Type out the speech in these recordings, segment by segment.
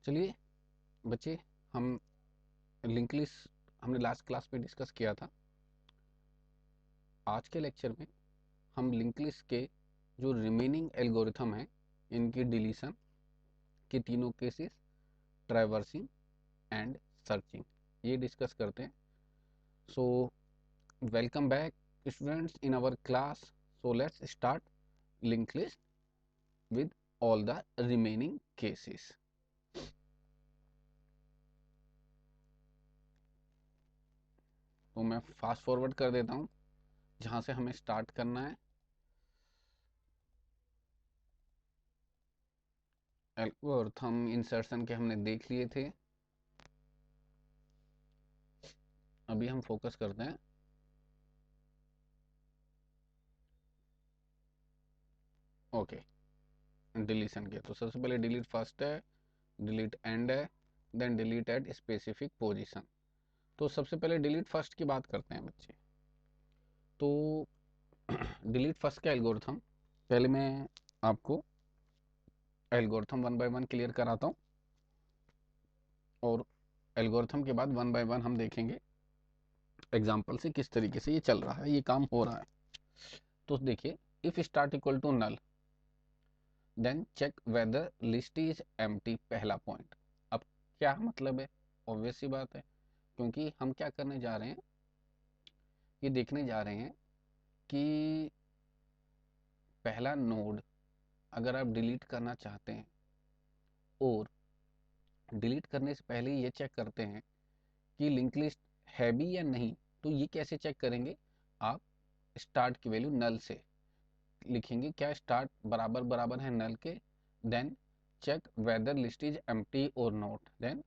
चलिए बच्चे, हम लिंक लिस्ट हमने लास्ट क्लास में डिस्कस किया था। आज के लेक्चर में हम लिंक लिस्ट के जो रिमेनिंग एल्गोरिथम हैं, इनकी डिलीशन के तीनों केसेस, ट्रैवर्सिंग एंड सर्चिंग, ये डिस्कस करते हैं। So welcome back students in our class. So let's start link list with all the remaining cases. तो मैं फास्ट फॉरवर्ड कर देता हूँ जहाँ से हमें स्टार्ट करना है। एल्गोरिथम इंसर्शन के हमने देख लिए थे, अभी हम फोकस करते हैं ओके डिलीशन के। तो सबसे पहले डिलीट फर्स्ट है, डिलीट एंड है, then delete at specific position. तो सबसे पहले डिलीट फर्स्ट की बात करते हैं बच्चे। तो डिलीट फर्स्ट का एल्गोरिथम, पहले मैं आपको algorithm one by one clear कराता हूँ और एल्गोरिथम के बाद वन बाय वन हम देखेंगे एग्जाम्पल से किस तरीके से ये चल रहा है, ये काम हो रहा है। तो देखिए, if start equal to null then check whether list is empty, पहला पॉइंट। अब क्या मतलब है? ऑब्वियस सी बात है, क्योंकि हम क्या करने जा रहे हैं, ये देखने जा रहे हैं कि पहला नोड अगर आप डिलीट करना चाहते हैं और डिलीट करने से पहले ये चेक करते हैं कि लिंक लिस्ट है भी या नहीं, तो ये कैसे चेक करेंगे? आप स्टार्ट की वैल्यू नल से लिखेंगे, क्या स्टार्ट बराबर बराबर है नल के, then check whether list is empty और नॉट। देन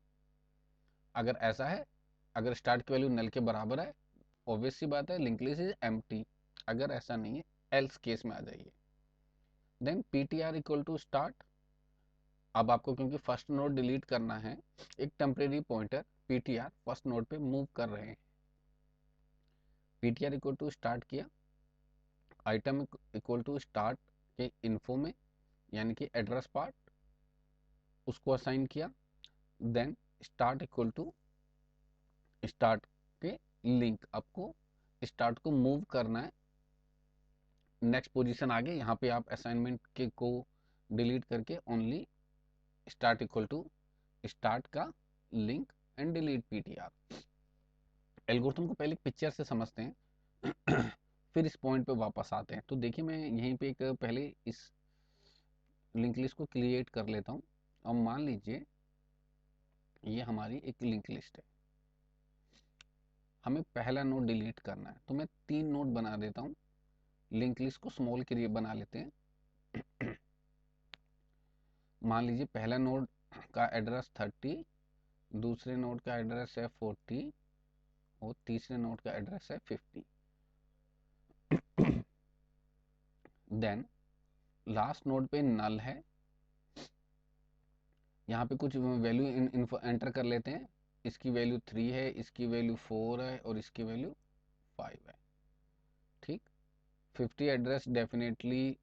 अगर ऐसा है, अगर स्टार्ट की वैल्यू नल के बराबर है, ऑब्वियस सी बात है लिंक लिस्ट इज एम्प्टी। अगर ऐसा नहीं है, एल्स केस में आ जाइए। Then P T R equal to start. अब आपको क्योंकि फर्स्ट नोड डिलीट करना है, एक temporary pointer P T R first node पे मूव कर रहे हैं। P T R equal to start किया, आइटम इक्वल टू स्टार्ट के इन्फो में यानी कि एड्रेस पार्ट, उसको असाइन किया। Then start equal to start के लिंक, आपको स्टार्ट को मूव करना है नेक्स्ट पोजीशन आगे। यहाँ पे आप असाइनमेंट के को डिलीट करके only start equal to start का link and delete PTR. Algorithm को पहले पिक्चर से समझते हैं फिर इस पॉइंट पे वापस आते हैं। तो देखिए, मैं यहीं पे एक पहले इस लिंक लिस्ट को क्रिएट कर लेता हूँ। अब मान लीजिए ये हमारी एक लिंक लिस्ट है, हमें पहला नोड डिलीट करना है, तो मैं 3 नोड बना देता हूँ। लिंक लिस्ट को स्मॉल के लिए बना लेते हैं। मान लीजिए पहला नोड का एड्रेस 30, दूसरे नोड का एड्रेस है 40 और तीसरे नोड का एड्रेस है 50। देन लास्ट नोड पे नल है, यहाँ पे कुछ वैल्यू एंटर कर लेते हैं। इसकी वैल्यू 3 है, इसकी वैल्यू 4 है और इसकी वैल्यू 5 है। ठीक, 50 एड्रेस डेफिनेटली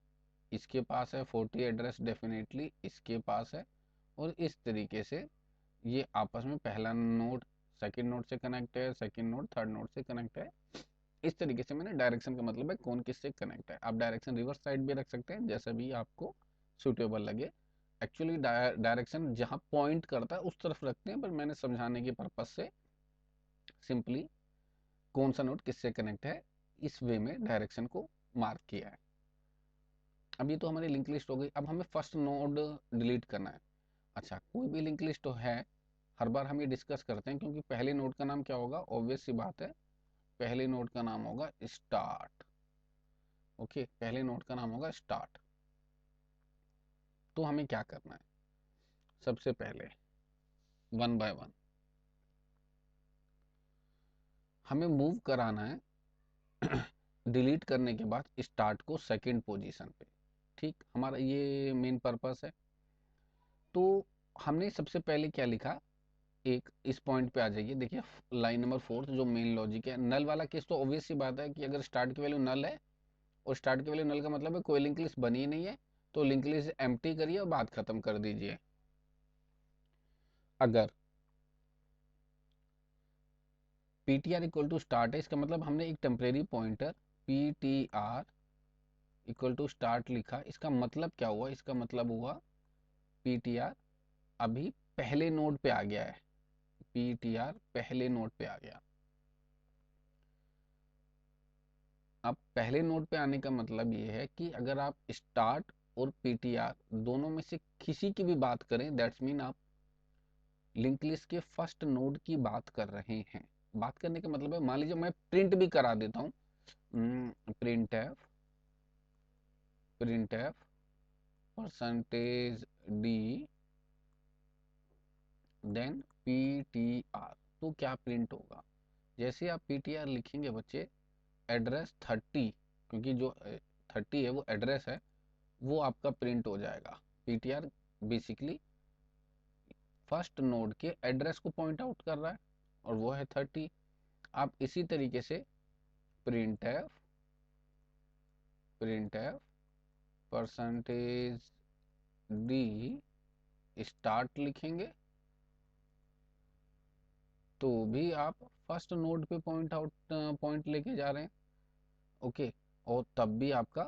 इसके पास है, 40 एड्रेस डेफिनेटली इसके पास है, और इस तरीके से ये आपस में पहला नोड सेकंड नोड से कनेक्ट है, सेकंड नोड थर्ड नोड से कनेक्ट है। इस तरीके से मैंने डायरेक्शन का मतलब है कौन किससे कनेक्ट है। आप डायरेक्शन रिवर्स साइड भी रख सकते हैं, जैसा भी आपको सुटेबल लगे। एक्चुअली डायरेक्शन जहाँ पॉइंट करता है उस तरफ रखते हैं, पर मैंने समझाने के पर्पज से सिंपली कौन सा नोड किससे कनेक्ट है इस वे में डायरेक्शन को मार्क किया है। अब ये तो हमारी लिंक लिस्ट हो गई। अब हमें फर्स्ट नोड डिलीट करना है। अच्छा, कोई भी लिंक लिस्ट तो है, हर बार हम ये डिस्कस करते हैं, क्योंकि पहले नोड का नाम क्या होगा? ऑब्वियस सी बात है, पहले नोड का नाम होगा स्टार्ट। ओके, पहले नोड का नाम होगा स्टार्ट। तो हमें क्या करना है? सबसे पहले वन बाय वन हमें मूव कराना है डिलीट करने के बाद स्टार्ट को सेकंड पोजीशन पे। ठीक, हमारा ये मेन पर्पस है। तो हमने सबसे पहले क्या लिखा, एक इस पॉइंट पे आ जाइए। देखिए लाइन नंबर 4 जो मेन लॉजिक है, नल वाला केस तो ऑब्वियस सी बात है कि अगर स्टार्ट की वैल्यू नल है, और स्टार्ट की वैल्यू नल का मतलब है कोई लिंक लिस्ट बनी ही नहीं है, तो लिंक लिस्ट एम्प्टी करिए और बात खत्म कर दीजिए। अगर ptr इक्वल टू स्टार्ट है, इसका मतलब हमने एक temporary pointer ptr equal to start लिखा, इसका मतलब क्या हुआ, इसका मतलब हुआ ptr अभी पहले नोड पे आ गया है, ptr पहले नोड पे आ गया। अब पहले नोड पे आने का मतलब ये है कि अगर आप स्टार्ट और ptr दोनों में से किसी की भी बात करें, दैट्स मीन आप लिंक लिस्ट के फर्स्ट नोड की बात कर रहे हैं। बात करने का मतलब है, मान लीजिए मैं प्रिंट भी करा देता हूँ, print F percentage D then ptr, तो क्या प्रिंट होगा, जैसे आप ptr लिखेंगे बच्चे, एड्रेस 30, क्योंकि जो 30 है वो एड्रेस है, वो आपका प्रिंट हो जाएगा। ptr बेसिकली फर्स्ट नोड के एड्रेस को पॉइंट आउट कर रहा है और वो है 30। आप इसी तरीके से print F percentage D start लिखेंगे तो भी आप फर्स्ट नोड पे पॉइंट लेके जा रहे हैं। ओके, और तब भी आपका,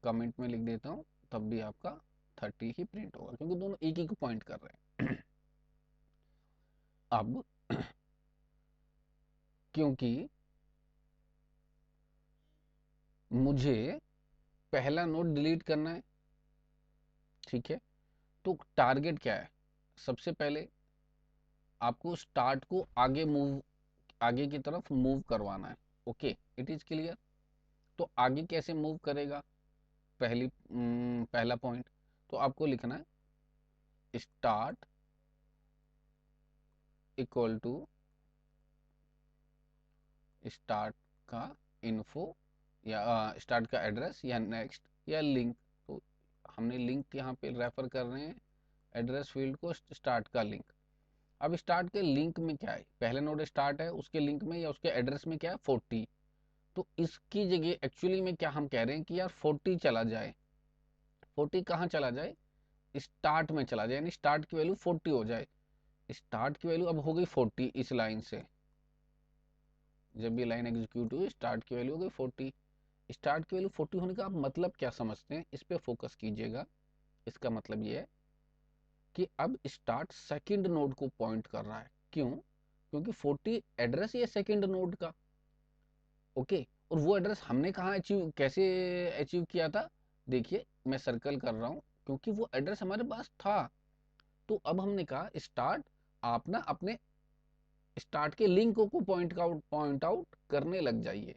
कमेंट में लिख देता हूँ, तब भी आपका 30 ही प्रिंट होगा, क्योंकि दोनों एक ही को पॉइंट कर रहे हैं। अब क्योंकि मुझे पहला नोड डिलीट करना है, ठीक है, तो टारगेट क्या है, सबसे पहले आपको स्टार्ट को आगे की तरफ मूव करवाना है। Okay, it is clear. तो आगे कैसे मूव करेगा, पहला पॉइंट, तो आपको लिखना है स्टार्ट इक्वल टू स्टार्ट का इन्फो, या स्टार्ट का एड्रेस, या नेक्स्ट, या लिंक। तो हमने लिंक यहाँ पे रेफर कर रहे हैं एड्रेस फील्ड को, स्टार्ट का लिंक। अब स्टार्ट के लिंक में क्या है, पहले नोड स्टार्ट है, उसके लिंक में या उसके एड्रेस में क्या है, 40। तो इसकी जगह एक्चुअली में क्या हम कह रहे हैं कि यार 40 चला जाए। 40 कहाँ चला जाए, स्टार्ट में चला जाए, यानी स्टार्ट की वैल्यू 40 हो जाए। स्टार्ट की वैल्यू अब हो गई 40 इस लाइन से, जब ये लाइन एग्जीक्यूट हुई स्टार्ट की वैल्यू हो गई 40। स्टार्ट की वैल्यू 40 होने का आप मतलब क्या समझते हैं, इस पे फोकस कीजिएगा। इसका मतलब ये है कि अब स्टार्ट सेकंड नोड को पॉइंट कर रहा है, क्यों, क्योंकि 40 एड्रेस ही है सेकंड नोड का। ओके, और वो एड्रेस हमने कहाँ अचीव, कैसे अचीव किया था, देखिए मैं सर्कल कर रहा हूँ, क्योंकि वो एड्रेस हमारे पास था। तो अब हमने कहा स्टार्ट, आप ना अपने स्टार्ट के लिंक को पॉइंट आउट करने लग जाइए।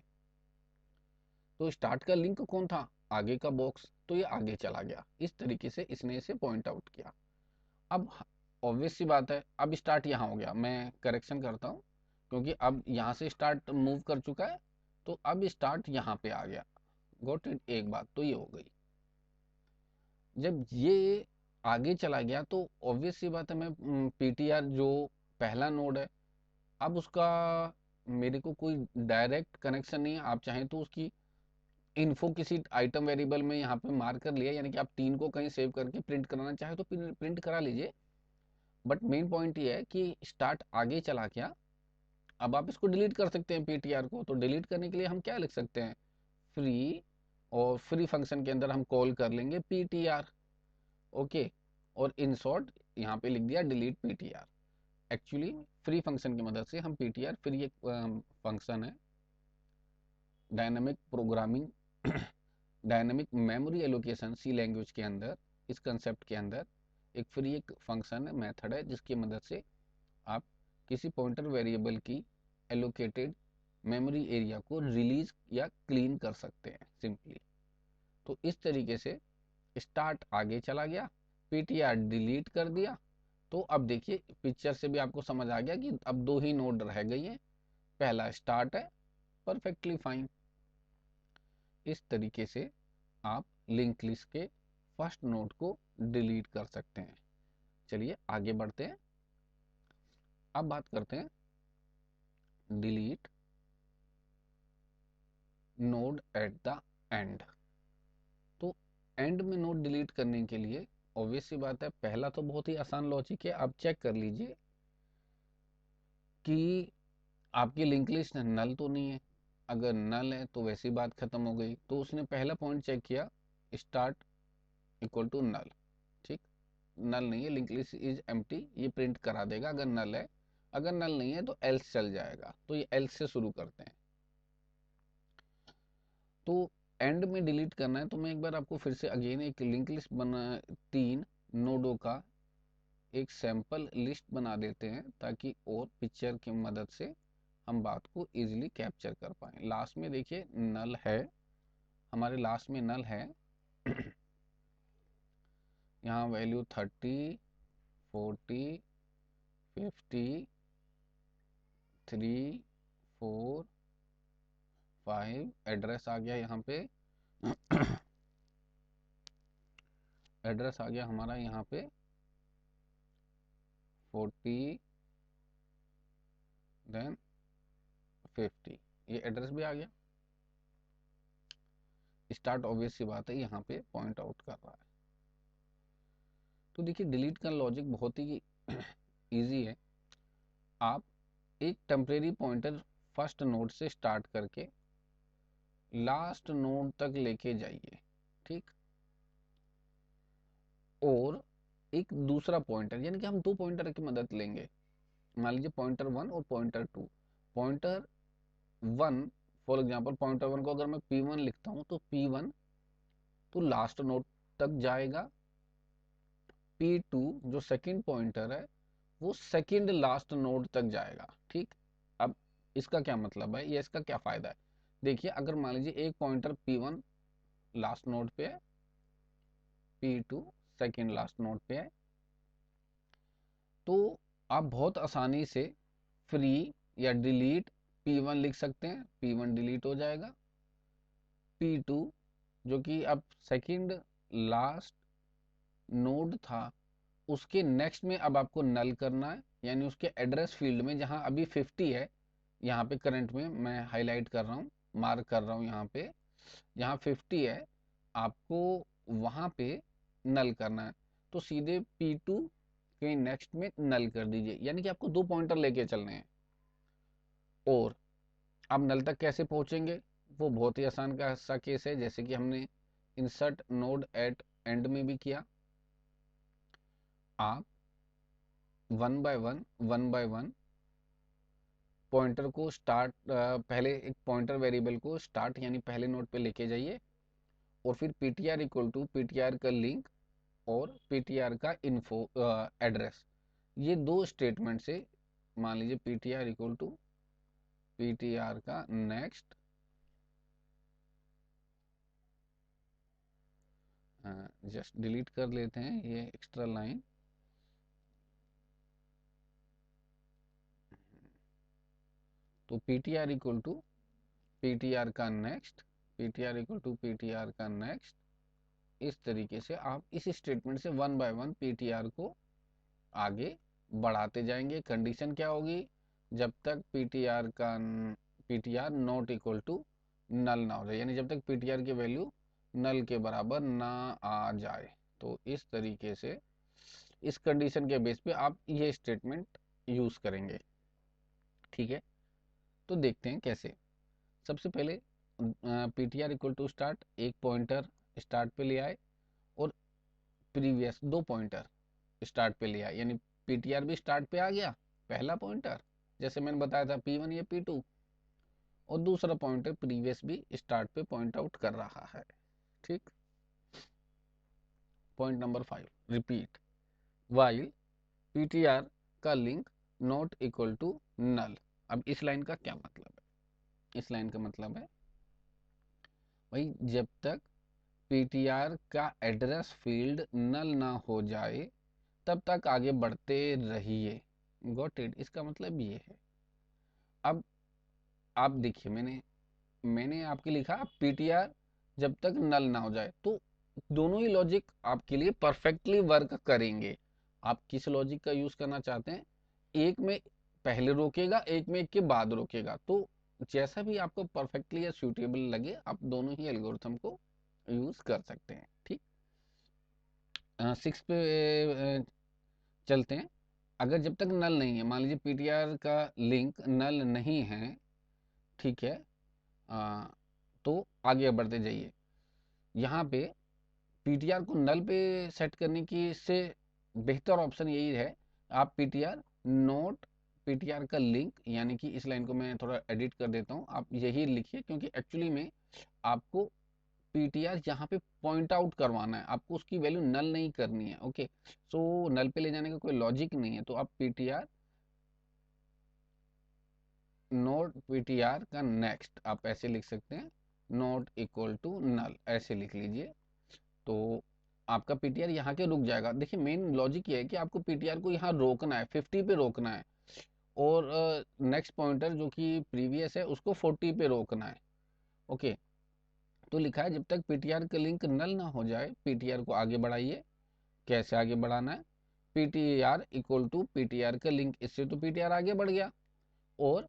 तो स्टार्ट का लिंक कौन था, आगे का बॉक्स, तो ये आगे चला गया, इस तरीके से इसने इसे पॉइंट आउट किया। अब ऑब्वियस सी बात है, अब स्टार्ट यहाँ हो गया, मैं करेक्शन करता हूँ, क्योंकि अब यहाँ से स्टार्ट मूव कर चुका है, तो अब स्टार्ट यहाँ पे आ गया। गॉट इट, एक बात तो ये हो गई। जब ये आगे चला गया तो ऑब्वियस सी बात है, मैं पीटीआर जो पहला नोड है, अब उसका मेरे को कोई डायरेक्ट कनेक्शन नहीं है। आप चाहें तो उसकी इन्फो किसी आइटम वेरिएबल में यहाँ पे मार्क कर लिया, यानी कि आप 3 को कहीं सेव करके प्रिंट कराना चाहे तो प्रिंट करा लीजिए। बट मेन पॉइंट ये है कि स्टार्ट आगे चला गया, अब आप इसको डिलीट कर सकते हैं पीटीआर को। तो डिलीट करने के लिए हम क्या लिख सकते हैं, फ्री, और फ्री फंक्शन के अंदर हम कॉल कर लेंगे पीटीआर। ओके, और इन शॉर्ट यहाँ पे लिख दिया delete PTR. Actually free function की मदद से हम पीटीआर, फ्री एक फंक्शन है, dynamic programming dynamic memory allocation C language के अंदर, इस कंसेप्ट के अंदर एक फ्री एक फंक्शन है, मेथड है, जिसकी मदद से आप किसी पॉइंटर वेरिएबल की एलोकेटेड मेमोरी एरिया को रिलीज या क्लीन कर सकते हैं सिंपली। तो इस तरीके से स्टार्ट आगे चला गया, पीटीआर डिलीट कर दिया। तो अब देखिए पिक्चर से भी आपको समझ आ गया कि अब 2 ही नोड रह गई हैं, पहला स्टार्ट है, परफेक्टली फाइन। इस तरीके से आप लिंक लिस्ट के फर्स्ट नोड को डिलीट कर सकते हैं। चलिए आगे बढ़ते हैं, अब बात करते हैं delete node at the end. तो एंड में नोड डिलीट करने के लिए ऑब्वियस सी बात है, पहला तो बहुत ही आसान लॉजिक है। आप चेक कर लीजिए कि आपकी लिंक लिस्ट नल तो नहीं है। अगर नल है तो वैसी बात खत्म हो गई। तो उसने पहला पॉइंट चेक किया, स्टार्ट इक्वल टू नल। ठीक, नल नहीं है, लिंक लिस्ट इज एम्प्टी, ये प्रिंट करा देगा अगर नल है। अगर नल नहीं है तो एल्स चल जाएगा। तो ये एल्स से शुरू करते हैं। तो एंड में डिलीट करना है, तो मैं एक बार आपको फिर से अगेन एक लिंक लिस्ट बना, 3 नोडों का एक सैंपल लिस्ट बना देते हैं, ताकि और पिक्चर की मदद से हम बात को इजीली कैप्चर कर पाए। लास्ट में देखिए नल है, हमारे लास्ट में नल है। यहाँ वैल्यू 30, 40, 50, 3, 4, 5 एड्रेस आ गया यहाँ पे। एड्रेस आ गया हमारा यहाँ पे 40 देन 50, ये एड्रेस भी आ गया। स्टार्ट ऑब्वियस सी बात है यहाँ पे पॉइंट आउट कर रहा है। तो देखिए डिलीट का लॉजिक बहुत ही इजी है। आप एक टेम्परेरी पॉइंटर फर्स्ट नोड से स्टार्ट करके लास्ट नोड तक लेके जाइए। ठीक, और एक दूसरा पॉइंटर, यानी कि हम 2 पॉइंटर की मदद लेंगे। मान लीजिए पॉइंटर 1 और pointer 2। Pointer 1 for example, pointer 1 को अगर मैं P1 लिखता हूँ तो P1 तो लास्ट नोड तक जाएगा। P2 जो सेकंड पॉइंटर है वो सेकंड लास्ट नोड तक जाएगा। ठीक, अब इसका क्या मतलब है, या इसका क्या फायदा है? देखिए अगर मान लीजिए एक पॉइंटर P1 लास्ट नोड पे है, P2 सेकंड लास्ट नोड पे है, तो आप बहुत आसानी से फ्री या डिलीट P1 लिख सकते हैं। P1 डिलीट हो जाएगा। P2 जो कि अब सेकंड लास्ट नोड था, उसके नेक्स्ट में अब आपको नल करना है, यानी उसके एड्रेस फील्ड में जहां अभी 50 है, यहाँ पे करंट में मैं हाईलाइट कर रहा हूँ, मार्क कर रहा हूँ यहाँ पे, जहाँ 50 है आपको वहां पे नल करना है। तो सीधे P2 के नेक्स्ट में नल कर दीजिए, यानी कि आपको 2 पॉइंटर लेके चलने हैं। और आप नल तक कैसे पहुंचेंगे, वो बहुत ही आसान का सा केस है, जैसे कि हमने इंसर्ट नोड एट एंड में भी किया। आप वन बाय वन पॉइंटर को स्टार्ट, पहले एक पॉइंटर वेरिएबल को स्टार्ट यानी पहले नोड पे लेके जाइए, और फिर ptr इक्वल टू ptr का लिंक और ptr का इन्फो एड्रेस, ये 2 स्टेटमेंट से, मान लीजिए ptr इक्वल टू ptr का नेक्स्ट, जस्ट डिलीट कर लेते हैं ये एक्स्ट्रा लाइन। तो ptr इक्वल टू ptr का next, ptr equal to ptr का नेक्स्ट। इस तरीके से आप इस स्टेटमेंट से 1 बाय 1 ptr को आगे बढ़ाते जाएंगे। कंडीशन क्या होगी, जब तक ptr not equal to null ना हो जाए, यानी जब तक ptr की वैल्यू नल के बराबर ना आ जाए। तो इस तरीके से इस कंडीशन के बेस पे आप ये स्टेटमेंट यूज करेंगे। ठीक है, तो देखते हैं कैसे। सबसे पहले ptr इक्वल टू स्टार्ट, एक पॉइंटर स्टार्ट पे ले आए और प्रीवियस 2 पॉइंटर स्टार्ट पे ले आए, यानी ptr भी स्टार्ट पे आ गया पहला पॉइंटर, जैसे मैंने बताया था P1 या P2, और दूसरा पॉइंटर प्रीवियस भी स्टार्ट पे पॉइंट आउट कर रहा है। ठीक, point number 5, repeat while ptr का link not equal to null. अब इस लाइन का क्या मतलब है? इस लाइन का मतलब है भाई, जब तक ptr का एड्रेस फील्ड नल ना हो जाए तब तक आगे बढ़ते रहिए। गॉट इट, इसका मतलब ये है। अब आप देखिए, मैंने आपके लिखा ptr जब तक नल ना हो जाए, तो दोनों ही लॉजिक आपके लिए परफेक्टली वर्क करेंगे। आप किस लॉजिक का यूज करना चाहते हैं, एक में पहले रोकेगा, एक में एक के बाद रोकेगा। तो जैसा भी आपको परफेक्टली या सूटेबल लगे, आप दोनों ही एल्गोरिथम को यूज कर सकते हैं। ठीक, 6 पे चलते हैं। अगर जब तक नल नहीं है, मान लीजिए पीटीआर का लिंक नल नहीं है, ठीक है, तो आगे बढ़ते जाइए। यहाँ पे पीटीआर को नल पे सेट करने की से बेहतर ऑप्शन यही है, आप पीटीआर नोट पीटीआर का लिंक, यानी कि इस लाइन को मैं थोड़ा एडिट कर देता हूँ, आप यही लिखिए, क्योंकि एक्चुअली में आपको पीटीआर यहाँ पे पॉइंट आउट करवाना है, आपको उसकी वैल्यू नल नहीं करनी है। ओके, सो नल पे ले जाने का कोई लॉजिक नहीं है, तो आप पीटीआर नोट पीटीआर का नेक्स्ट आप ऐसे लिख सकते हैं, नॉट इक्वल टू नल, ऐसे लिख लीजिए। तो आपका पीटीआर यहाँ के रुक जाएगा। देखिए मेन लॉजिक ये है कि आपको पीटीआर को यहाँ रोकना है, 50 पे रोकना है, और नेक्स्ट पॉइंटर जो कि प्रीवियस है उसको 40 पे रोकना है। ओके, तो लिखा है जब तक पीटीआर का लिंक नल ना हो जाए पीटीआर को आगे बढ़ाइए। कैसे आगे बढ़ाना है, पीटीआर इक्वल टू पीटीआर का लिंक, इससे तो पीटीआर आगे बढ़ गया, और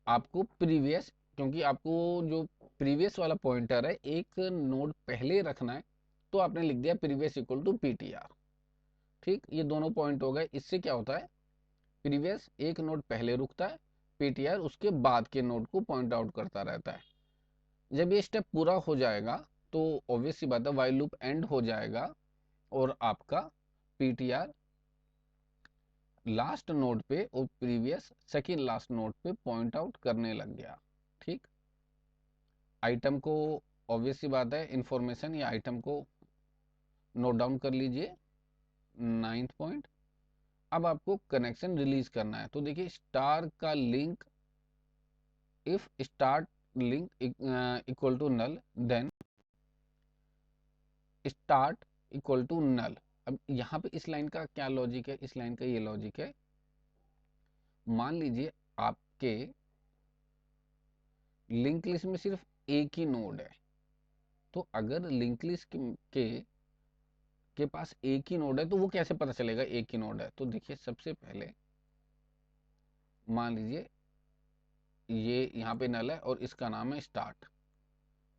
आपको प्रीवियस, क्योंकि आपको जो प्रीवियस वाला पॉइंटर है एक नोड पहले रखना है, तो आपने लिख दिया प्रीवियस इक्वल टू पीटीआर। ठीक, ये दोनों पॉइंट हो गए। इससे क्या होता है, प्रीवियस एक नोड पहले रुकता है, पीटीआर उसके बाद के नोड को पॉइंट आउट करता रहता है। जब ये स्टेप पूरा हो जाएगा तो ऑब्वियस सी बात है वाइल लूप एंड हो जाएगा, और आपका पीटीआर लास्ट नोड पे और प्रीवियस सेकेंड लास्ट नोड पे पॉइंट आउट करने लग गया। ठीक, आइटम को, ऑब्वियस सी बात है, इंफॉर्मेशन या आइटम को नोट डाउन कर लीजिए, 9th पॉइंट। अब आपको कनेक्शन रिलीज करना है, तो देखिए स्टार का link, if start link equal to null, then start equal to null. अब यहाँ पे इस लाइन का क्या लॉजिक है, इस लाइन का ये लॉजिक है, मान लीजिए आपके लिंक लिस्ट में सिर्फ एक ही नोड है, तो अगर लिंक लिस्ट के पास एक ही नोड है तो वो कैसे पता चलेगा एक ही नोड है। तो देखिए सबसे पहले मान लीजिए ये यहाँ पे नल है और इसका नाम है स्टार्ट,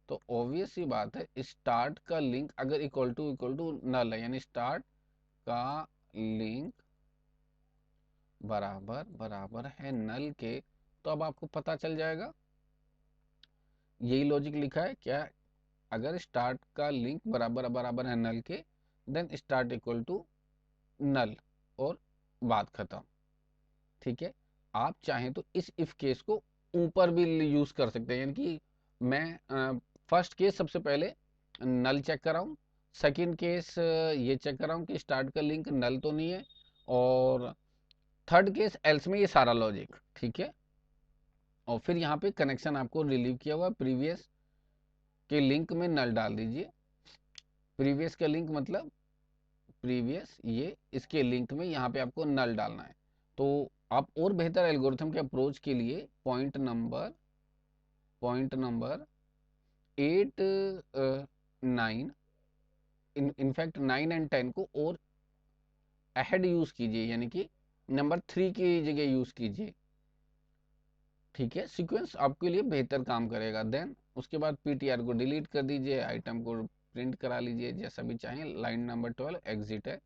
तो ऑब्वियस सी बात है स्टार्ट का लिंक अगर इक्वल टू नल है, यानी स्टार्ट का लिंक बराबर बराबर है नल के, तो अब आपको पता चल जाएगा। यही लॉजिक लिखा है क्या, अगर स्टार्ट का लिंक बराबर बराबर है नल के, then start equal to null, और बात खत्म। ठीक है, आप चाहें तो इस इफ केस को ऊपर भी यूज कर सकते हैं, यानी कि मैं फर्स्ट केस सबसे पहले नल चेक कराऊं, सेकंड केस ये चेक कराऊं कि स्टार्ट का लिंक नल तो नहीं है, और थर्ड केस एल्स में ये सारा लॉजिक। ठीक है, और फिर यहाँ पे कनेक्शन आपको रिलीव किया हुआ प्रीवियस के लिंक में नल डाल दीजिए। प्रीवियस का लिंक मतलब प्रीवियस, ये इसके लिंक में यहाँ पे आपको नल डालना है। तो आप और बेहतर एल्गोरिथम के अप्रोच के लिए पॉइंट नंबर 8, 9, इनफैक्ट 9 एंड 10 को और अहेड यूज कीजिए, यानी कि नंबर 3 की जगह यूज कीजिए। ठीक है, सीक्वेंस आपके लिए बेहतर काम करेगा। देन उसके बाद पीटीआर को डिलीट कर दीजिए, आइटम को प्रिंट करा लीजिए जैसा भी चाहें, लाइन नंबर 12 एग्जिट है।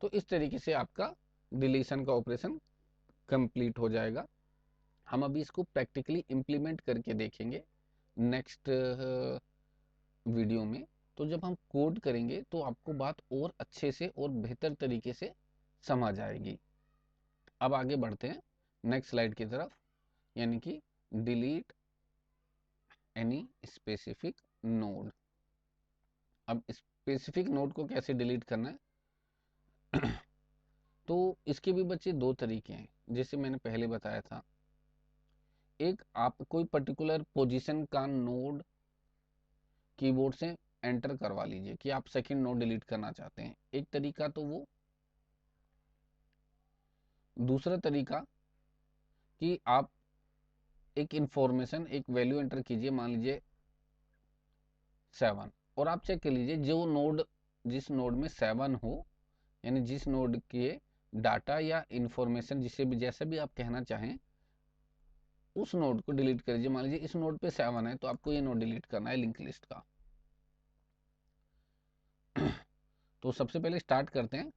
तो इस तरीके से आपका डिलीशन का ऑपरेशन कंप्लीट हो जाएगा। हम अभी इसको प्रैक्टिकली इम्प्लीमेंट करके देखेंगे नेक्स्ट वीडियो में। तो जब हम कोड करेंगे तो आपको बात और अच्छे से और बेहतर तरीके से समझ आएगी। अब आगे बढ़ते हैं नेक्स्ट स्लाइड की तरफ, यानी कि डिलीट एनी स्पेसिफिक नोड। अब स्पेसिफिक नोड को कैसे डिलीट करना है तो इसके भी बच्चे दो तरीके हैं, जैसे मैंने पहले बताया था। एक, आप कोई पर्टिकुलर पोजीशन का नोड कीबोर्ड से एंटर करवा लीजिए कि आप सेकंड नोड डिलीट करना चाहते हैं, एक तरीका तो वो। दूसरा तरीका कि आप एक इंफॉर्मेशन, एक वैल्यू एंटर कीजिए, मान लीजिए 7, और आप चेक कर लीजिए जो नोड, जिस नोड में 7 हो, यानी जिस नोड के डाटा या इंफॉर्मेशन, जिसे भी जैसे भी आप कहना चाहें, उस नोड को डिलीट कर दीजिए। मान लीजिए इस नोड पे 7 है तो आपको ये नोड डिलीट करना है लिंक लिस्ट का तो सबसे पहले स्टार्ट करते हैं।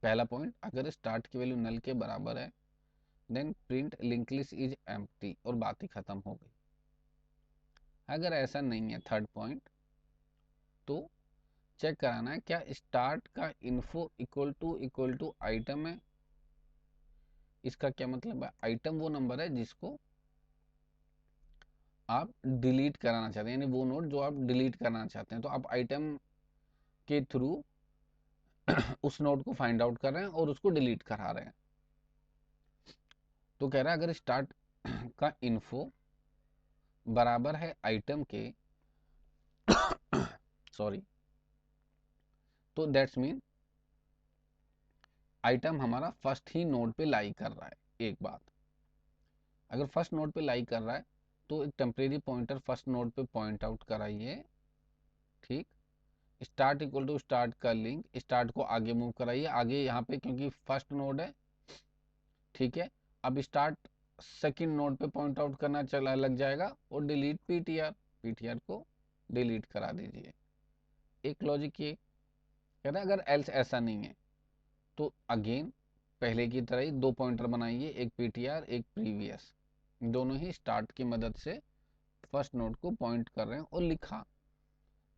पहला पॉइंट, अगर स्टार्ट की वैल्यू नल के बराबर है then print link list is empty, और बात ही खत्म हो गई। अगर ऐसा नहीं है, थर्ड पॉइंट, तो चेक कराना है क्या स्टार्ट का इन्फो इक्वल टू आइटम है। इसका क्या मतलब है? आइटम वो नंबर है जिसको आप डिलीट कराना चाहते हैं, यानी वो नोड जो आप डिलीट कराना चाहते हैं। तो आप आइटम के थ्रू उस नोड को फाइंड आउट कर रहे हैं और उसको डिलीट करा रहे हैं। तो कह रहा है अगर स्टार्ट का इन्फो बराबर है आइटम के सॉरी, तो दैट्स मीन आइटम हमारा फर्स्ट ही नोड पे लाई कर रहा है। एक बात, अगर फर्स्ट नोड पे लाई कर रहा है तो एक टेम्परेरी पॉइंटर फर्स्ट नोड पे पॉइंट आउट कराइए। ठीक, स्टार्ट इक्वल टू स्टार्ट का लिंक, स्टार्ट को आगे मूव कराइए, आगे यहाँ पे क्योंकि फर्स्ट नोड है। ठीक है, अब स्टार्ट सेकंड नोड पे पॉइंट आउट करना चला लग जाएगा, और डिलीट पीटीआर, पीटीआर को डिलीट करा दीजिए। एक लॉजिक ये कह रहा है अगर एल्स ऐसा नहीं है तो अगेन पहले की तरह ही दो पॉइंटर बनाइए, एक पीटीआर एक प्रीवियस, दोनों ही स्टार्ट की मदद से फर्स्ट नोड को पॉइंट कर रहे हैं। और लिखा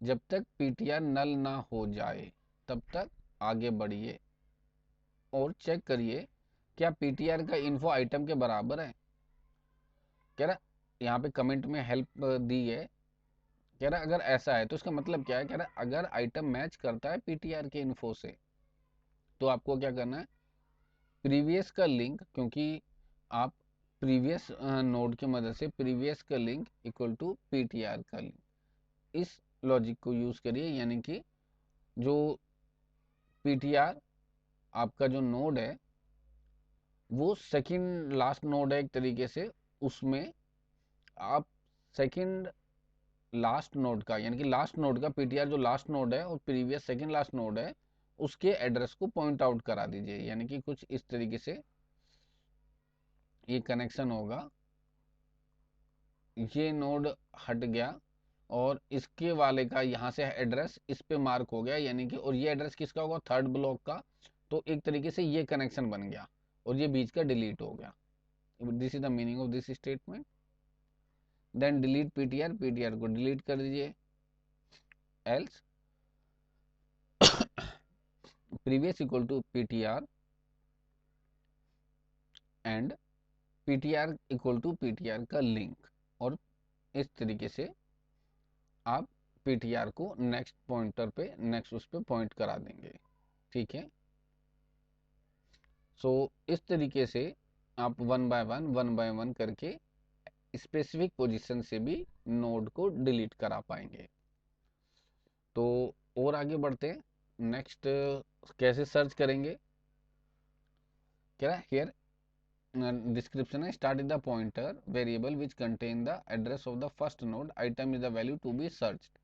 जब तक पीटीआर नल ना हो जाए तब तक आगे बढ़िए और चेक करिए क्या पीटीआर का इन्फो आइटम के बराबर है। कह रहा यहाँ पे कमेंट में हेल्प दी है, कह रहा अगर ऐसा है तो इसका मतलब क्या है। कह रहा अगर आइटम मैच करता है पीटीआर के इन्फो से तो आपको क्या करना है, प्रीवियस का लिंक, क्योंकि आप प्रीवियस नोड की मदद से प्रीवियस का लिंक इक्वल टू पीटीआर का लिंक, इस लॉजिक को यूज करिए। यानी कि जो पीटीआर आपका जो नोड है वो सेकंड लास्ट नोड है एक तरीके से, उसमें आप सेकंड लास्ट नोड का, यानी कि लास्ट नोड का पीटीआर जो लास्ट नोड है और प्रीवियस सेकंड लास्ट नोड है उसके एड्रेस को पॉइंट आउट करा दीजिए। यानी कि कुछ इस तरीके से ये कनेक्शन होगा, ये नोड हट गया और इसके वाले का यहाँ से एड्रेस इस पे मार्क हो गया, यानी कि और ये एड्रेस किसका होगा, थर्ड ब्लॉक का। तो एक तरीके से ये कनेक्शन बन गया और ये बीच का डिलीट हो गया। This is the meaning of this statement. Then delete PTR, PTR को डिलीट कर दीजिए। Else previous equal to PTR and PTR equal to PTR का लिंक, और इस तरीके से आप पीटीआर को नेक्स्ट पॉइंटर पे, नेक्स्ट उस पे पॉइंट करा देंगे। ठीक है, सो इस तरीके से आप वन बाय वन करके स्पेसिफिक पोजीशन से भी नोड को डिलीट करा पाएंगे। तो और आगे बढ़ते हैं, नेक्स्ट कैसे सर्च करेंगे। क्या हियर डिस्क्रिप्शन है, start is the pointer variable which contain the address of the first node, item is the value to be searched.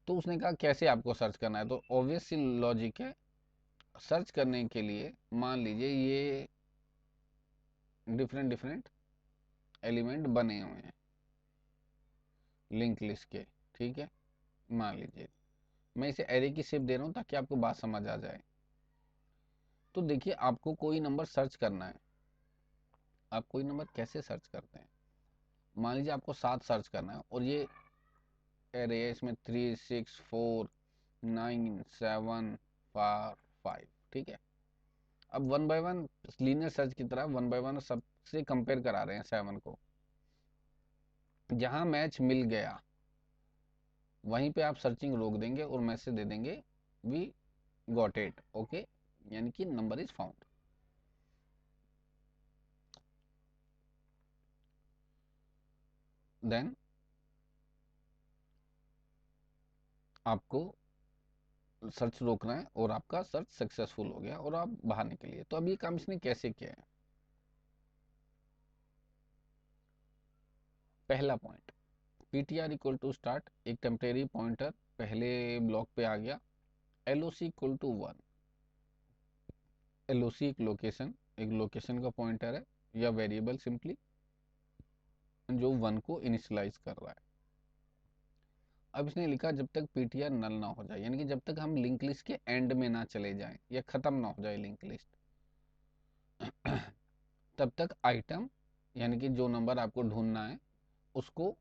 तो उसने कहा कैसे आपको सर्च करना है, तो ऑब्वियस सी लॉजिक है, सर्च करने के लिए मान लीजिए ये डिफरेंट डिफरेंट एलिमेंट बने हुए हैं लिंक लिस्ट के। ठीक है, मान लीजिए मैं इसे एरे की शेप दे रहा हूँ ताकि आपको बात समझ आ जाए। तो देखिए आपको कोई नंबर सर्च करना है, आप कोई नंबर कैसे सर्च करते हैं। मान लीजिए आपको 7 सर्च करना है और ये एरे है, इसमें 3 6 4 9 7 5। ठीक है, अब one by one linear search की तरह वन बाय वन सबसे कंपेयर करा रहे हैं 7 को। जहां मैच मिल गया वहीं पे आप सर्चिंग रोक देंगे और मैसेज दे देंगे वी गॉट इट, ओके, यानी कि नंबर इज फाउंड। देन आपको सर्च रोकना है और आपका सर्च सक्सेसफुल हो गया और आप बाहर निकलिए। तो अब ये काम इसने कैसे किया है। पहला point, PTR equal to start, एक टेम्परेरी पॉइंटर पहले ब्लॉक पे आ गया। एलओसी इक्वल टू 1, एलओसी एक लोकेशन, एक लोकेशन का पॉइंटर है या वेरिएबल सिंपली जो 1 को इनिशियलाइज कर रहा है। अब इसने लिखा जब तक पीटीआर नल ना हो जाए, यानी कि जब तक हम लिंक लिस्ट के एंड में ना चले जाएं या खत्म ना हो जाए लिंक लिस्ट, तब तक आइटम यानी कि जो नंबर आपको ढूंढना है उसको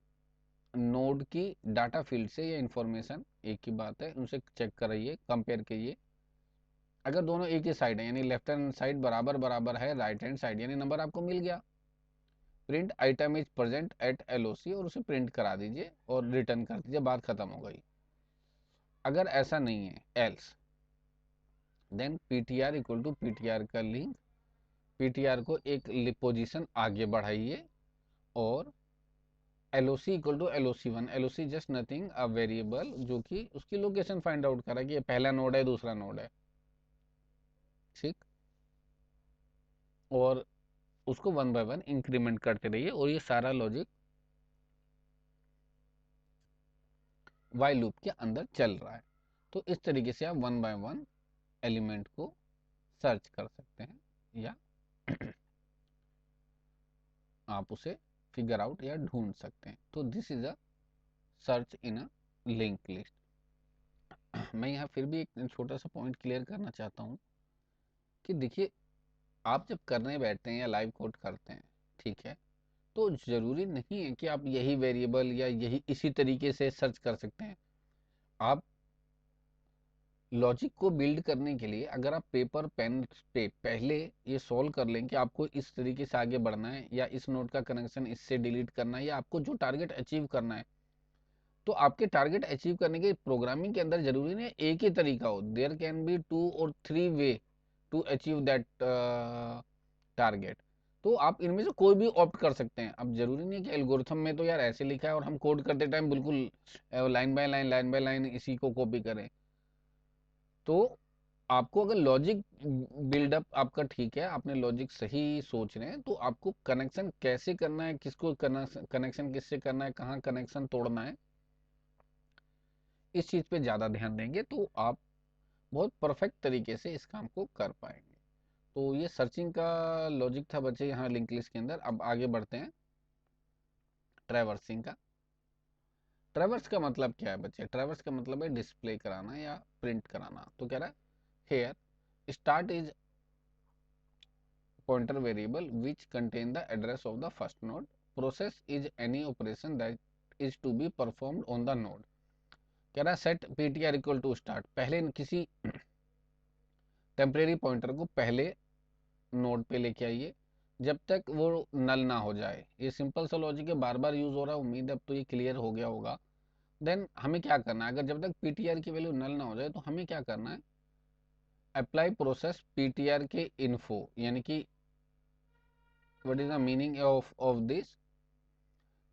नोड की डाटा फील्ड से या इंफॉर्मेशन एक ही बात है उनसे चेक कराइए, कंपेयर कीजिए। अगर दोनों एक ही साइड है यानी लेफ्ट हैंड साइड बराबर बराबर है राइट हैंड साइड, यानी नंबर आपको मिल गया, print item is present at LOC और उसे प्रिंट करा दीजिए और रिटर्न कर दीजिए, बात खत्म हो गई। अगर ऐसा नहीं है else then PTR equal to PTR का लिंक, पीटीआर को एक पोजीशन आगे बढ़ाइए और LOC equal to LOC one, LOC just nothing a variable जो कि उसकी लोकेशन फाइंड आउट करा कि ये पहला नोड है दूसरा नोड है, ठीक। और उसको वन बाय वन इंक्रीमेंट करते रहिए और ये सारा लॉजिक वाइल लूप के अंदर चल रहा है। तो इस तरीके से आप वन बाय वन एलिमेंट को सर्च कर सकते हैं या आप उसे फिगर आउट या ढूंढ सकते हैं। तो this is a search in a link list. मैं यहाँ फिर भी एक छोटा सा पॉइंट क्लियर करना चाहता हूँ कि देखिए, आप जब करने बैठते हैं या लाइव कोड करते हैं, ठीक है, तो ज़रूरी नहीं है कि आप यही वेरिएबल या यही इसी तरीके से सर्च कर सकते हैं। आप लॉजिक को बिल्ड करने के लिए अगर आप पेपर पेन पे पहले ये सॉल्व कर लें कि आपको इस तरीके से आगे बढ़ना है या इस नोड का कनेक्शन इससे डिलीट करना है या आपको जो टारगेट अचीव करना है, तो आपके टारगेट अचीव करने के प्रोग्रामिंग के अंदर जरूरी नहीं एक ही तरीका हो, देयर कैन बी 2 और 3 way to achieve that target. तो आप इनमें से कोई भी ऑप्ट कर सकते हैं। अब जरूरी नहीं है कि एल्गोरिथम में तो यार ऐसे लिखा है और हम कोड करते टाइम बिल्कुल लाइन बाय लाइन इसी को कॉपी करें। तो आपको अगर लॉजिक बिल्डअप आपका ठीक है, आपने लॉजिक सही सोच रहे हैं, तो आपको कनेक्शन कैसे करना है, किसको कनेक्शन किससे करना है, कहाँ कनेक्शन तोड़ना है, इस चीज़ पे ज़्यादा ध्यान देंगे तो आप बहुत परफेक्ट तरीके से इस काम को कर पाएंगे। तो ये सर्चिंग का लॉजिक था बच्चे यहाँ लिंक लिस्ट के अंदर। अब आगे बढ़ते हैं ट्रैवर्सिंग का। ट्रैवर्स का मतलब क्या है बच्चे? ट्रैवर्स का मतलब है डिस्प्ले कराना या प्रिंट कराना। तो कह रहा है here start is pointer variable which contain the address of the first node. Process is any operation that is to be performed on the node. कह रहा है set ptr equal to start, पहले किसी टेम्परेरी पॉइंटर को पहले node पे लेके आइए जब तक वो नल ना हो जाए। ये सिंपल सा लॉजिक है, बार बार यूज हो रहा है, उम्मीद है अब तो ये क्लियर हो गया होगा। देन हमें क्या करना है, अगर जब तक पीटीआर की वैल्यू नल ना हो जाए तो हमें क्या करना है, अप्लाई प्रोसेस पीटीआर के इन्फो, यानी कि what is the meaning of this,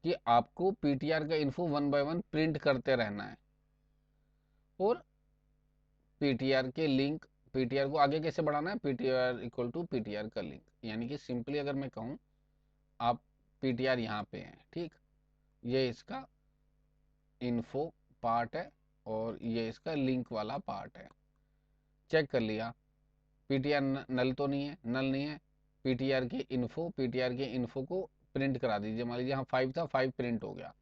कि आपको पीटीआर का info one by one print करते रहना है और पीटीआर के लिंक, पीटीआर को आगे कैसे बढ़ाना है, पीटीआर इक्वल टू पीटीआर का लिंक। यानी कि सिंपली अगर मैं कहूँ, आप पीटीआर यहाँ पे हैं, ठीक, ये इसका इन्फो पार्ट है और ये इसका लिंक वाला पार्ट है। चेक कर लिया, पीटीआर नल तो नहीं है, नल नहीं है, पीटीआर के इन्फो को प्रिंट करा दीजिए। मान लीजिए यहाँ 5 था, 5 प्रिंट हो गया।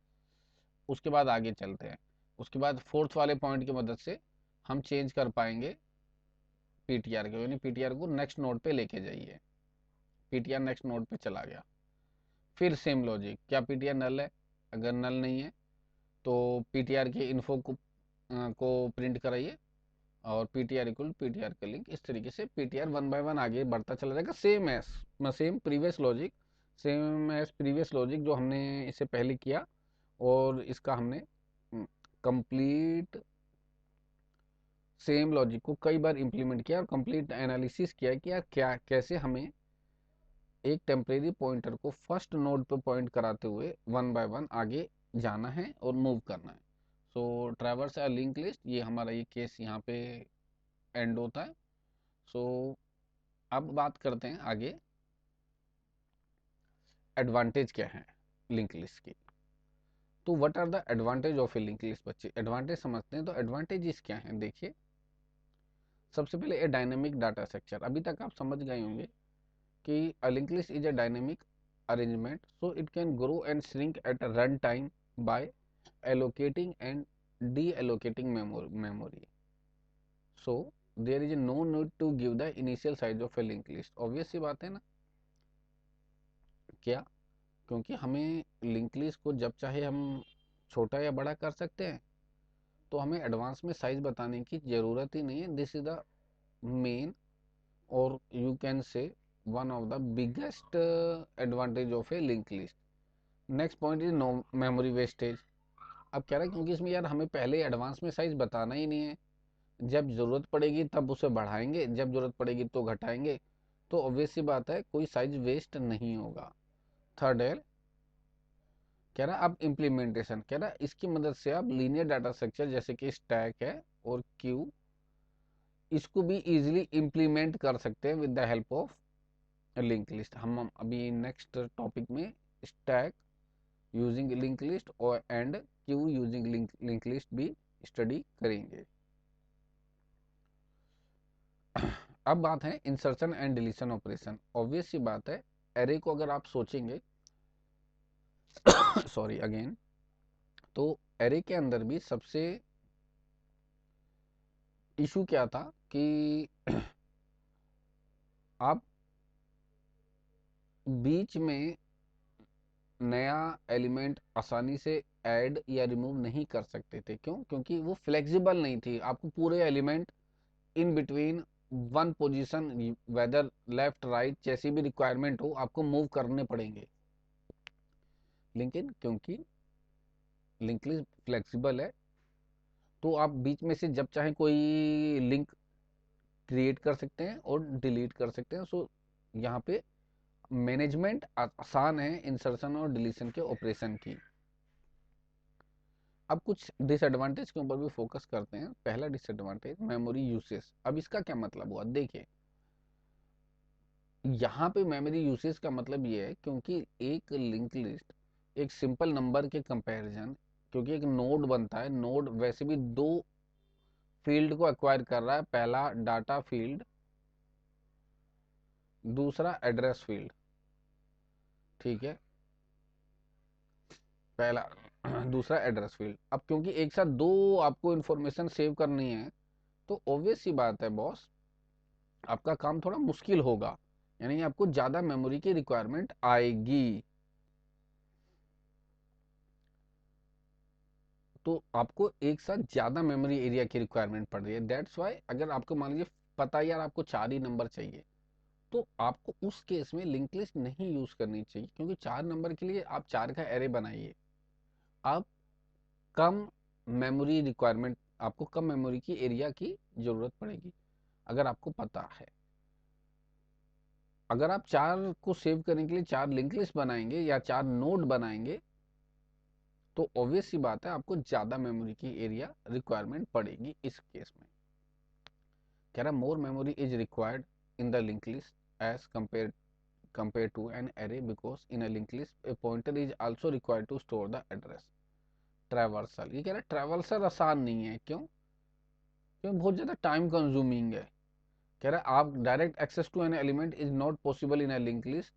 उसके बाद आगे चलते हैं, उसके बाद फोर्थ वाले पॉइंट की मदद से हम चेंज कर पाएंगे पीटीआर को, यानी पीटीआर को नेक्स्ट नोड पे लेके जाइए। पीटीआर नेक्स्ट नोड पे चला गया, फिर सेम लॉजिक, क्या पीटीआर नल है? अगर नल नहीं है तो पीटीआर के इन्फो को प्रिंट कराइए और पीटीआर इक्वल पीटीआर का लिंक। इस तरीके से पीटीआर वन बाय वन आगे बढ़ता चला जाएगा, same previous logic, same as previous logic जो हमने इससे पहले किया। और इसका हमने कंप्लीट सेम लॉजिक को कई बार इंप्लीमेंट किया और कंप्लीट एनालिसिस किया कि यार क्या कैसे हमें एक टेम्परेरी पॉइंटर को फर्स्ट नोड पे पॉइंट कराते हुए वन बाय वन आगे जाना है और मूव करना है। सो ट्रैवर्स या लिंक लिस्ट, ये हमारा ये केस यहाँ पे एंड होता है। सो अब बात करते हैं आगे एडवांटेज क्या है लिंक लिस्ट की। तो what are the advantage of a link list बच्चे? एडवांटेज समझते हैं, तो एडवांटेजेस क्या हैं देखिए। सबसे पहले ए डायनेमिक डाटा स्ट्रक्चर, अभी तक आप समझ गए होंगे कि a linked list is a dynamic arrangement, so it can grow and shrink at a run time by allocating and deallocating memory. So there is no need to give the initial size of a linked list. Obvious सी बात है ना, क्या? क्योंकि हमें link list को जब चाहे हम छोटा या बड़ा कर सकते हैं, तो हमें एडवांस में साइज बताने की ज़रूरत ही नहीं है. दिस इज द मेन, और you can say one of the biggest advantage of a link list. Next point is no memory wastage. अब कह रहा है क्योंकि इसमें यार हमें पहले एडवांस में साइज बताना ही नहीं है, जब ज़रूरत पड़ेगी तब उसे बढ़ाएंगे, जब ज़रूरत पड़ेगी तो घटाएंगे, तो ऑब्वियस सी बात है कोई साइज वेस्ट नहीं होगा. थर्ड है, कह रहा अब इम्प्लीमेंटेशन, कह रहा इसकी मदद से आप लीनियर डाटा स्ट्रक्चर जैसे कि स्टैक है और क्यू, इसको भी इजीली इम्प्लीमेंट कर सकते हैं with the help of link list. हम अभी नेक्स्ट टॉपिक में स्टैक यूजिंग लिंक लिस्ट और and queue using link list भी स्टडी करेंगे. अब बात है insertion and deletion operation. Obvious सी बात है, एरे को अगर आप सोचेंगे सॉरी अगेन, तो एरे के अंदर भी सबसे इशू क्या था कि आप बीच में नया एलिमेंट आसानी से ऐड या रिमूव नहीं कर सकते थे. क्यों? क्योंकि वो फ्लेक्सिबल नहीं थी. आपको पूरे element in between one position, whether left right जैसी भी रिक्वायरमेंट हो, आपको मूव करने पड़ेंगे. लेकिन क्योंकि लिंक लिस्ट फ्लेक्सिबल है, तो आप बीच में से जब चाहे कोई लिंक क्रिएट कर सकते हैं और डिलीट कर सकते हैं. सो यहाँ पे मैनेजमेंट आसान है इंसर्शन और डिलीशन के ऑपरेशन की. अब कुछ डिसएडवांटेज के ऊपर भी फोकस करते हैं. पहला डिसएडवांटेज मेमोरी यूसेज. अब इसका क्या मतलब हुआ, देखिए यहाँ पे मेमोरी यूसेज का मतलब ये है क्योंकि एक लिंक लिस्ट एक सिंपल नंबर के कंपैरिजन, क्योंकि एक नोड बनता है, नोड वैसे भी दो फील्ड को एक्वायर कर रहा है, पहला डाटा फील्ड, दूसरा एड्रेस फील्ड. ठीक है, पहला दूसरा एड्रेस फील्ड. अब क्योंकि एक साथ दो आपको इंफॉर्मेशन सेव करनी है, तो ऑब्वियस सी बात है बॉस, आपका काम थोड़ा मुश्किल होगा, यानी आपको ज़्यादा मेमोरी की रिक्वायरमेंट आएगी. तो आपको एक साथ ज़्यादा मेमोरी एरिया की रिक्वायरमेंट पड़ रही है. दैट्स वाई अगर आपको मान लीजिए पता है यार आपको 4 ही नंबर चाहिए, तो आपको उस केस में लिंक लिस्ट नहीं यूज़ करनी चाहिए, क्योंकि 4 नंबर के लिए आप 4 का एरे बनाइए. आप कम मेमोरी रिक्वायरमेंट, आपको कम मेमोरी की एरिया की ज़रूरत पड़ेगी अगर आपको पता है. अगर आप 4 को सेव करने के लिए 4 लिंक लिस्ट बनाएंगे या 4 नोड बनाएंगे, तो ऑब्वियस सी बात है आपको ज़्यादा मेमोरी की एरिया रिक्वायरमेंट पड़ेगी. इस केस में कह रहा more memory is required in the link list as compared to an array, because in a linked list a pointer is also required to store the address. Traversal, ये कह रहा है traversal आसान नहीं है. क्यों? क्यों? बहुत ज़्यादा टाइम कंज्यूमिंग है. कह रहा है आप direct access to an element is not possible in a link list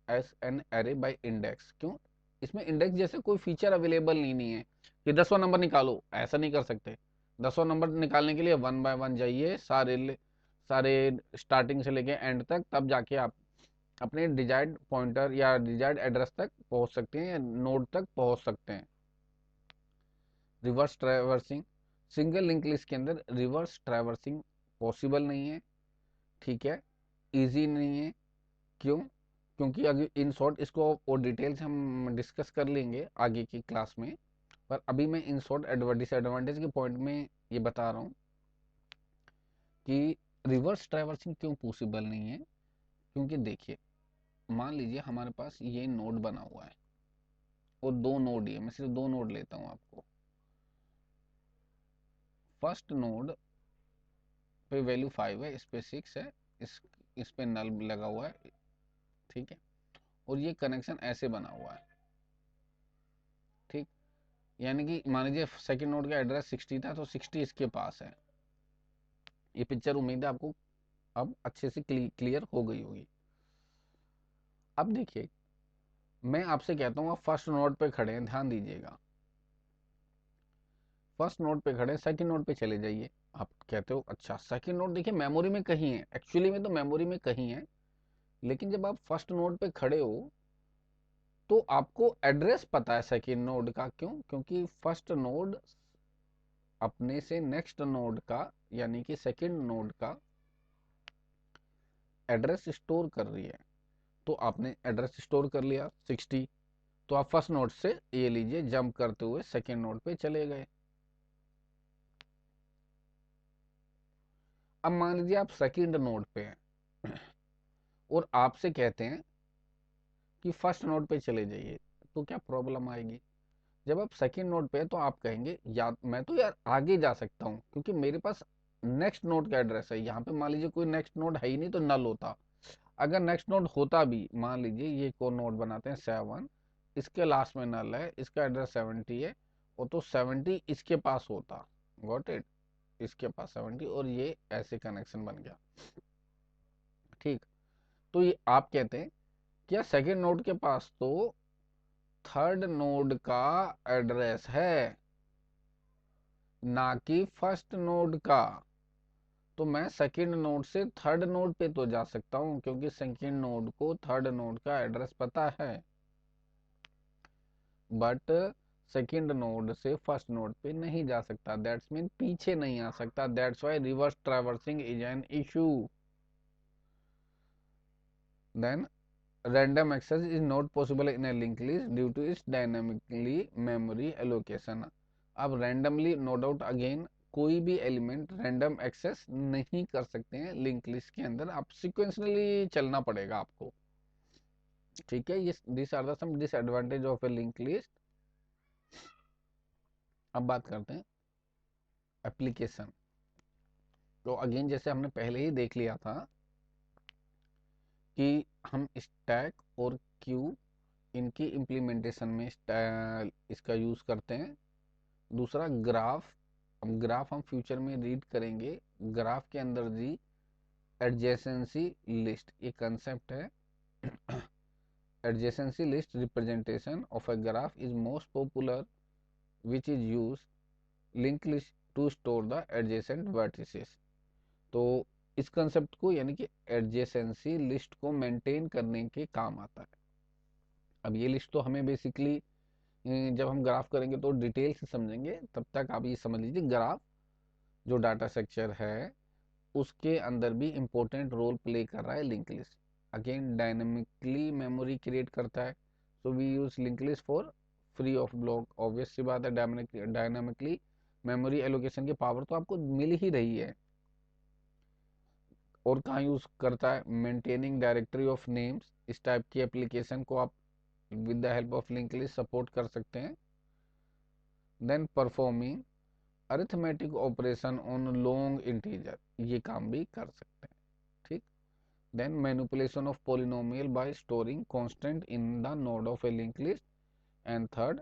as an array by index. क्यों? इसमें इंडेक्स जैसे कोई फीचर अवेलेबल नहीं है कि 10वां नंबर निकालो, ऐसा नहीं कर सकते. 10वां नंबर निकालने के लिए वन बाय वन जाइए, सारे सारे स्टार्टिंग से लेके एंड तक, तब जाके आप अपने डिजायर्ड पॉइंटर या डिजायर्ड एड्रेस तक पहुंच सकते हैं या नोड तक पहुंच सकते हैं. Reverse traversing, single link list के अंदर रिवर्स ट्रैवर्सिंग पॉसिबल नहीं है. ठीक है, इजी नहीं है. क्यों? क्योंकि अगर इन शॉर्ट इसको और डिटेल से हम डिस्कस कर लेंगे आगे की क्लास में, पर अभी मैं इन शॉर्ट डिसएडवांटेज के पॉइंट में ये बता रहा हूँ कि रिवर्स ट्रैवर्सिंग क्यों पॉसिबल नहीं है. क्योंकि देखिए, मान लीजिए हमारे पास ये नोड बना हुआ है और दो नोड ही है, मैं सिर्फ दो नोड लेता हूँ आपको. फर्स्ट नोड पे वैल्यू 5 है, इस पे 6 है, इस पे नल लगा हुआ है. ठीक है, और ये कनेक्शन ऐसे बना हुआ है. ठीक, यानी कि मान लीजिए सेकंड नोड का एड्रेस 60 था, तो 60 इसके पास है. ये पिक्चर उम्मीद है आपको अब अच्छे से क्लियर हो गई होगी. अब देखिए, मैं आपसे कहता हूँ आप फर्स्ट नोड पे खड़े हैं, ध्यान दीजिएगा. फर्स्ट नोड पे खड़े, सेकंड नोड पे चले जाइए। आप कहते हो अच्छा सेकंड नोड देखिए मेमोरी में कहीं है, एक्चुअली में तो मेमोरी में कहीं है, लेकिन जब आप फर्स्ट नोड पे खड़े हो तो आपको एड्रेस पता है सेकंड नोड का। क्यों? क्योंकि फर्स्ट नोड अपने से नेक्स्ट नोड का यानी कि सेकंड नोड का एड्रेस स्टोर कर रही है। तो आपने एड्रेस स्टोर कर लिया 60, तो आप फर्स्ट नोड से ये लीजिए जंप करते हुए सेकंड नोड पे चले गए। अब मान लीजिए आप सेकंड नोड पे हैं और आपसे कहते हैं कि फर्स्ट नोड पे चले जाइए, तो क्या प्रॉब्लम आएगी? जब आप सेकंड नोड पे हैं तो आप कहेंगे यार मैं तो यार आगे जा सकता हूँ क्योंकि मेरे पास नेक्स्ट नोड का एड्रेस है। यहाँ पे मान लीजिए कोई नेक्स्ट नोड है ही नहीं तो नल होता। अगर नेक्स्ट नोड होता भी, मान लीजिए ये को नोड बनाते हैं 7, इसके लास्ट में नल है, इसका एड्रेस 70 है, और तो 70 इसके पास होता, गॉट इट, इसके पास 70 और ये ऐसे कनेक्शन बन गया। ठीक, तो ये आप कहते हैं क्या सेकेंड नोड के पास तो थर्ड नोड का एड्रेस है ना कि फर्स्ट नोड का, तो मैं सेकेंड नोड से थर्ड नोड पे तो जा सकता हूं क्योंकि सेकेंड नोड को थर्ड नोड का एड्रेस पता है, बट सेकेंड नोड से फर्स्ट नोड पे नहीं जा सकता। दैट्स मीन पीछे नहीं आ सकता। That's why reverse traversing is an issue. Then random access is not possible in a linked list due to its dynamically memory allocation। अब randomly नो डाउट अगेन कोई भी एलिमेंट रैंडम एक्सेस नहीं कर सकते हैं लिंक लिस्ट के अंदर, आप सिक्वेंशली चलना पड़ेगा आपको। ठीक है, ये this are the some disadvantage of a link list. अब बात करते हैं एप्लीकेशन। तो अगेन जैसे हमने पहले ही देख लिया था कि हम स्टैक और क्यू इनकी इम्प्लीमेंटेशन में इसका यूज करते हैं। दूसरा ग्राफ, हम ग्राफ हम फ्यूचर में रीड करेंगे। ग्राफ के अंदर दी एडजेसेंसी लिस्ट ये कंसेप्ट है। Adjacency list representation of a graph is most popular which is use link list to store the adjacent vertices. तो इस कंसेप्ट को यानी कि एडजेसेंसी लिस्ट को मेंटेन करने के काम आता है। अब ये लिस्ट तो हमें बेसिकली जब हम ग्राफ करेंगे तो डिटेल से समझेंगे, तब तक आप ये समझ लीजिए ग्राफ जो डाटा स्ट्रक्चर है उसके अंदर भी इंपॉर्टेंट रोल प्ले कर रहा है link list. Again dynamically memory create करता है, so we use link list for free of block. Obvious सी बात है डायनेमिकली मेमोरी एलोकेशन की पावर तो आपको मिल ही रही है। और कहाँ यूज करता है? Maintaining directory of names. इस टाइप की एप्लीकेशन को आप with the help of link list support कर सकते हैं। Then performing arithmetic operation on long integer, ये काम भी कर सकते हैं। ठीक, then manipulation of polynomial by storing constant in the node of a link list. And third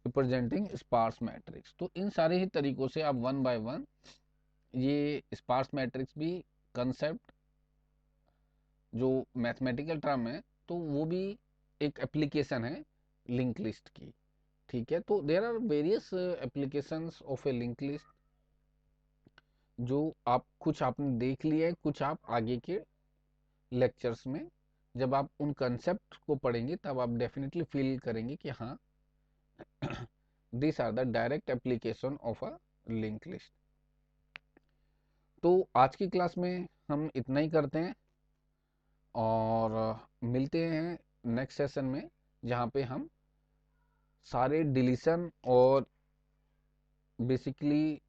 representing sparse matrix. तो इन सारे ही तरीकों से आप वन बाय वन ये स्पार्स मैट्रिक्स भी कंसेप्ट जो मैथमेटिकल टर्म है तो वो भी एक एप्लीकेशन है लिंक लिस्ट की। ठीक है, तो there are various applications of a link list जो आप कुछ आपने देख लिया है, कुछ आप आगे के लेक्चर्स में जब आप उन कंसेप्ट को पढ़ेंगे तब आप डेफिनेटली फील करेंगे कि हाँ this are the direct application of a link list. तो आज की क्लास में हम इतना ही करते हैं और मिलते हैं नेक्स्ट सेशन में जहाँ पे हम सारे डिलीशन और बेसिकली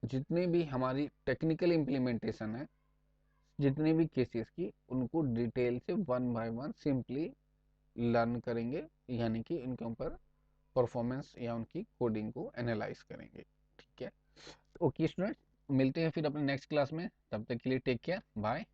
जितने भी हमारी टेक्निकल इम्प्लीमेंटेशन है, जितने भी केसेस की उनको डिटेल से one by one simply learn करेंगे, यानी कि इनके ऊपर परफॉर्मेंस या उनकी कोडिंग को एनालाइज करेंगे। ठीक है, ओके स्टूडेंट, मिलते हैं फिर अपने नेक्स्ट क्लास में। तब तक के लिए टेक केयर, बाय।